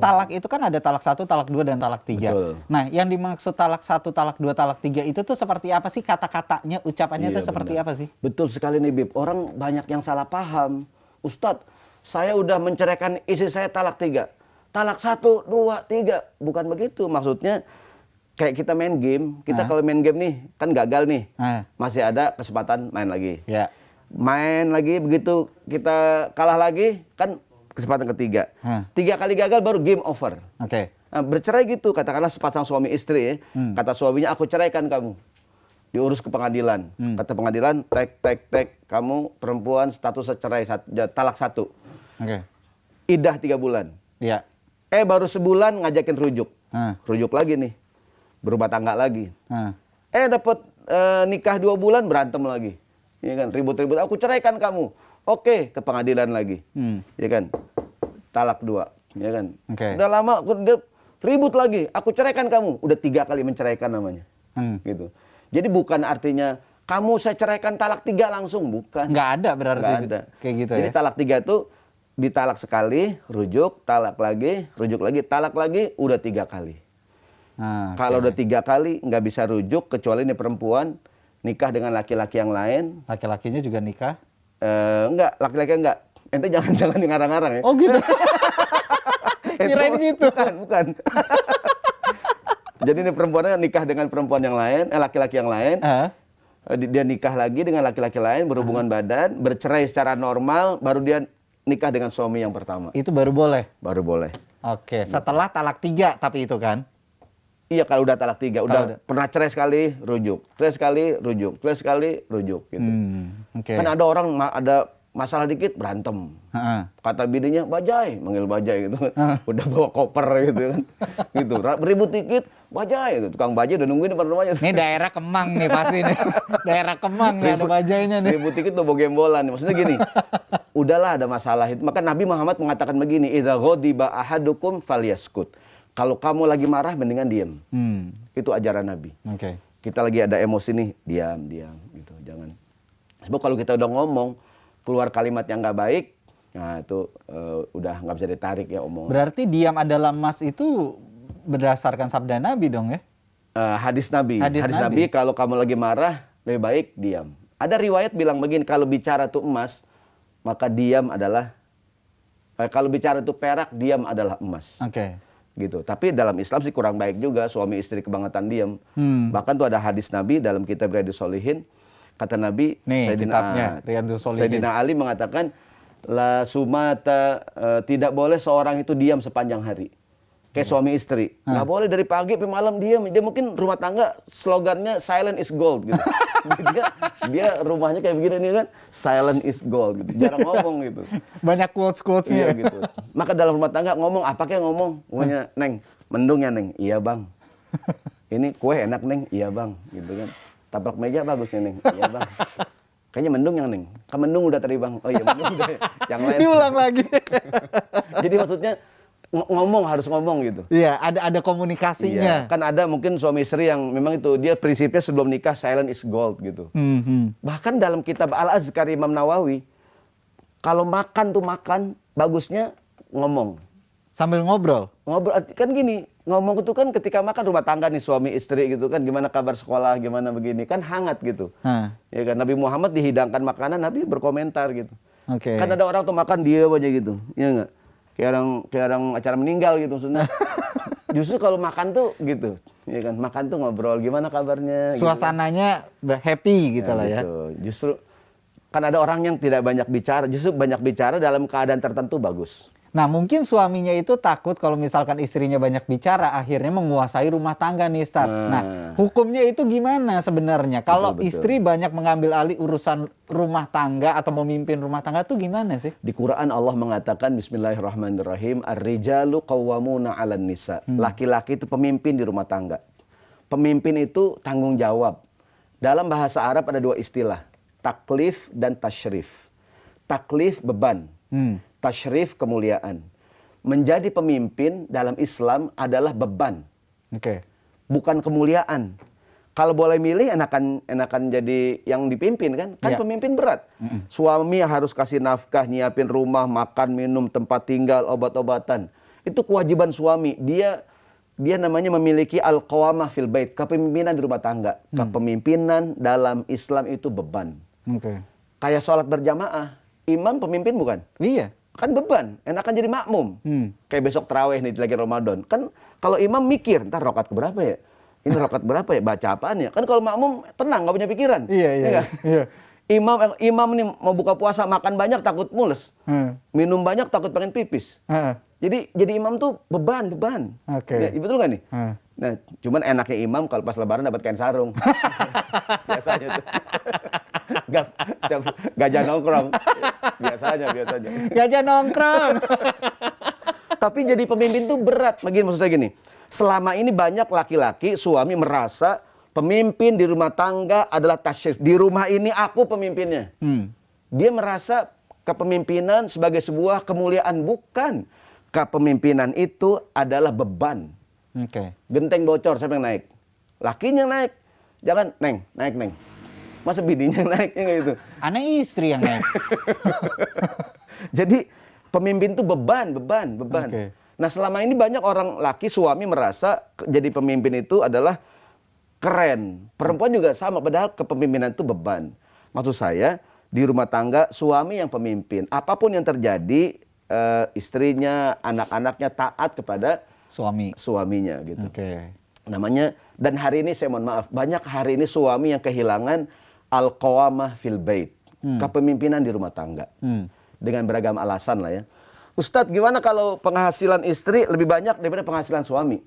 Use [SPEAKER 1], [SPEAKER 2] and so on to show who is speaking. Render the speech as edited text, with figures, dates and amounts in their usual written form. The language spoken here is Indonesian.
[SPEAKER 1] talak itu kan ada talak 1, talak 2, dan talak 3.
[SPEAKER 2] Betul.
[SPEAKER 1] Nah, yang dimaksud talak 1, talak 2, talak 3 itu tuh seperti apa sih kata-katanya, ucapannya
[SPEAKER 2] Iya,
[SPEAKER 1] tuh seperti
[SPEAKER 2] benar.
[SPEAKER 1] apa sih?
[SPEAKER 2] Betul sekali nih, Bib. Orang banyak yang salah paham. Ustadz, saya udah menceraikan istri saya talak 3. Talak 1, 2, 3. Bukan begitu. Maksudnya kayak kita main game. Kita kalau main game nih, kan gagal nih. Masih ada kesempatan main lagi.
[SPEAKER 1] Ya.
[SPEAKER 2] Main lagi, begitu kita kalah lagi, kan kesempatan ketiga. 3 kali gagal baru game over.
[SPEAKER 1] Oke.
[SPEAKER 2] Nah, bercerai gitu, katakanlah sepasang suami istri ya. Kata suaminya, aku ceraikan kamu. Diurus ke pengadilan. Kata pengadilan, tek, kamu perempuan status cerai, talak 1.
[SPEAKER 1] Oke.
[SPEAKER 2] Iddah 3 bulan.
[SPEAKER 1] Iya.
[SPEAKER 2] Baru sebulan ngajakin rujuk. Rujuk lagi nih. Berubah tangga lagi. Dapat nikah 2 bulan, berantem lagi. Ya kan, ribut-ribut, aku ceraikan kamu. Oke, ke pengadilan lagi. Ya kan, talak 2. Ya kan, udah lama dia ribut lagi, aku ceraikan kamu. Udah 3 kali menceraikan namanya. Gitu. Jadi bukan artinya kamu saya ceraikan talak 3 langsung, bukan.
[SPEAKER 1] Nggak ada berarti.
[SPEAKER 2] Nggak ada.
[SPEAKER 1] Kayak gitu.
[SPEAKER 2] Jadi
[SPEAKER 1] ya?
[SPEAKER 2] talak 3 itu ditalak sekali, rujuk, talak lagi, rujuk lagi, talak lagi, udah 3 kali. Kalau udah 3 kali nggak bisa rujuk, kecuali ini perempuan nikah dengan laki-laki yang lain.
[SPEAKER 1] Laki-lakinya juga nikah?
[SPEAKER 2] Enggak, laki-laki enggak. Ente jangan ngarang-ngarang ya.
[SPEAKER 1] Oh gitu. Kirain gitu.
[SPEAKER 2] Bukan. Jadi ini perempuannya nikah dengan perempuan yang lain, laki-laki yang lain. Dia nikah lagi dengan laki-laki lain, berhubungan badan, bercerai secara normal, baru dia nikah dengan suami yang pertama.
[SPEAKER 1] Itu baru boleh?
[SPEAKER 2] Baru boleh.
[SPEAKER 1] Oke, setelah talak 3 tapi itu kan?
[SPEAKER 2] Iya, kalau udah talak 3, udah pernah cerai sekali, rujuk. Cerai sekali, rujuk. Cerai sekali, rujuk. Gitu. Kan ada orang, ada masalah dikit, berantem. Kata bininya, Bajai, manggil Bajai gitu. Udah bawa koper gitu kan. Gitu. Beribut dikit, Bajai. Gitu. Tukang Bajai udah nungguin depan rumahnya.
[SPEAKER 1] Ini daerah Kemang nih pasti nih. Daerah Kemang nih ada Bajainya nih.
[SPEAKER 2] Ribut dikit tuh bawa gembolan. Maksudnya gini, udahlah ada masalah itu. Maka Nabi Muhammad mengatakan begini, idza ghadiba ahadukum falyaskut. Kalau kamu lagi marah, mendingan diam. Itu ajaran Nabi. Kita lagi ada emosi nih, diam gitu. Jangan. Sebab kalau kita udah ngomong, keluar kalimat yang nggak baik, nah itu udah nggak bisa ditarik ya omongan.
[SPEAKER 1] Berarti diam adalah emas itu berdasarkan sabda Nabi dong ya?
[SPEAKER 2] Hadis Nabi. Hadis Nabi kalau kamu lagi marah, lebih baik diam. Ada riwayat bilang begini, kalau bicara itu emas, maka diam adalah, kalau bicara itu perak, diam adalah emas. Gitu. Tapi dalam Islam sih kurang baik juga suami istri kebangetan diam. Bahkan tuh ada hadis Nabi dalam kitab Riyadhus Shalihin, kata Nabi, Sayyidina Ali mengatakan, la sumata, tidak boleh seorang itu diam sepanjang hari. Kayak suami istri, nggak boleh dari pagi sampai malam diam. Dia mungkin rumah tangga slogannya silent is gold gitu. dia rumahnya kayak begini nih kan, silent is gold gitu. Jarang ngomong gitu.
[SPEAKER 1] Banyak quotes-quotesnya.
[SPEAKER 2] Iya, gitu. Maka dalam rumah tangga ngomong apa kayak ngomong, ngomongnya Neng, mendung ya Neng, iya Bang. Ini kue enak Neng, iya Bang, gitu kan. Taplak meja bagus ya Neng, iya Bang. Kayaknya mendung yang Neng, kan mendung udah tadi Bang. Oh iya mendung udah, yang lain.
[SPEAKER 1] Diulang lagi.
[SPEAKER 2] Jadi maksudnya ngomong, harus ngomong gitu.
[SPEAKER 1] Iya, ada komunikasinya.
[SPEAKER 2] Iya, kan ada mungkin suami istri yang memang itu dia prinsipnya sebelum nikah silent is gold gitu. Bahkan dalam kitab Al-Azkar Imam Nawawi, kalau makan tuh makan bagusnya ngomong.
[SPEAKER 1] Sambil ngobrol.
[SPEAKER 2] Ngobrol kan gini, ngomong itu kan ketika makan rumah tangga nih suami istri gitu kan, gimana kabar sekolah, gimana begini, kan hangat gitu. Ya kan, Nabi Muhammad dihidangkan makanan, Nabi berkomentar gitu. Kan ada orang tuh makan dia aja gitu, ya enggak? Kayak orang acara meninggal gitu maksudnya. Justru kalau makan tuh gitu, ya kan, makan tuh ngobrol, gimana kabarnya.
[SPEAKER 1] Suasananya gitu. Happy gitu lah ya.
[SPEAKER 2] Gitu. Justru kan ada orang yang tidak banyak bicara, justru banyak bicara dalam keadaan tertentu bagus.
[SPEAKER 1] Nah mungkin suaminya itu takut kalau misalkan istrinya banyak bicara, akhirnya menguasai rumah tangga nih Ustaz. Nah hukumnya itu gimana sebenarnya? Kalau istri banyak mengambil alih urusan rumah tangga atau memimpin rumah tangga tuh gimana sih?
[SPEAKER 2] Di Quran Allah mengatakan Bismillahirrahmanirrahim, Ar-rijalu qawwamuna 'alan nisa. Laki-laki itu pemimpin di rumah tangga. Pemimpin itu tanggung jawab. Dalam bahasa Arab ada 2 istilah, taklif dan tasyrif. Taklif beban. Tasyrif kemuliaan. Menjadi pemimpin dalam Islam adalah beban. Bukan kemuliaan. Kalau boleh milih enakan jadi yang dipimpin kan? Kan pemimpin berat. Suami harus kasih nafkah, nyiapin rumah, makan, minum, tempat tinggal, obat-obatan. Itu kewajiban suami. Dia namanya memiliki al-qawamah fil bait, kepemimpinan di rumah tangga. Kepemimpinan dalam Islam itu beban. Kayak sholat berjamaah, imam pemimpin bukan?
[SPEAKER 1] Iya.
[SPEAKER 2] Kan beban, enakan jadi makmum. Kayak besok tarawih nih lagi Ramadan. Kan kalau imam mikir, ntar rokat keberapa ya? Ini rokat berapa ya? Baca apaan ya? Kan kalau makmum tenang, nggak punya pikiran.
[SPEAKER 1] Iya.
[SPEAKER 2] Imam nih mau buka puasa, makan banyak takut mules. Minum banyak takut pengen pipis. Jadi imam tuh beban.
[SPEAKER 1] Oke.
[SPEAKER 2] Ya, betul nggak nih? Nah, cuman enaknya imam kalau pas lebaran dapat kain sarung. Biasanya tuh. Gajah nongkrong. Biasanya.
[SPEAKER 1] Gajah nongkrong.
[SPEAKER 2] Tapi jadi pemimpin tuh berat. Maksud saya gini. Selama ini banyak laki-laki, suami merasa pemimpin di rumah tangga adalah tasyrif. Di rumah ini aku pemimpinnya. Dia merasa kepemimpinan sebagai sebuah kemuliaan. Bukan. Kepemimpinan itu adalah beban. Genteng bocor, siapa yang naik? Lakinya yang naik. Jangan, naik. Masa bininya yang naik? Gitu.
[SPEAKER 1] Aneh istri yang naik.
[SPEAKER 2] Jadi pemimpin itu beban. Nah, selama ini banyak orang laki, suami merasa jadi pemimpin itu adalah keren. Perempuan juga sama, padahal kepemimpinan itu beban. Maksud saya, di rumah tangga suami yang pemimpin. Apapun yang terjadi, istrinya, anak-anaknya taat kepada suaminya gitu. Namanya, dan hari ini saya mohon maaf, banyak hari ini suami yang kehilangan al-qawamah fil bait, kepemimpinan di rumah tangga. Dengan beragam alasan lah ya. Ustadz, gimana kalau penghasilan istri lebih banyak daripada penghasilan suami?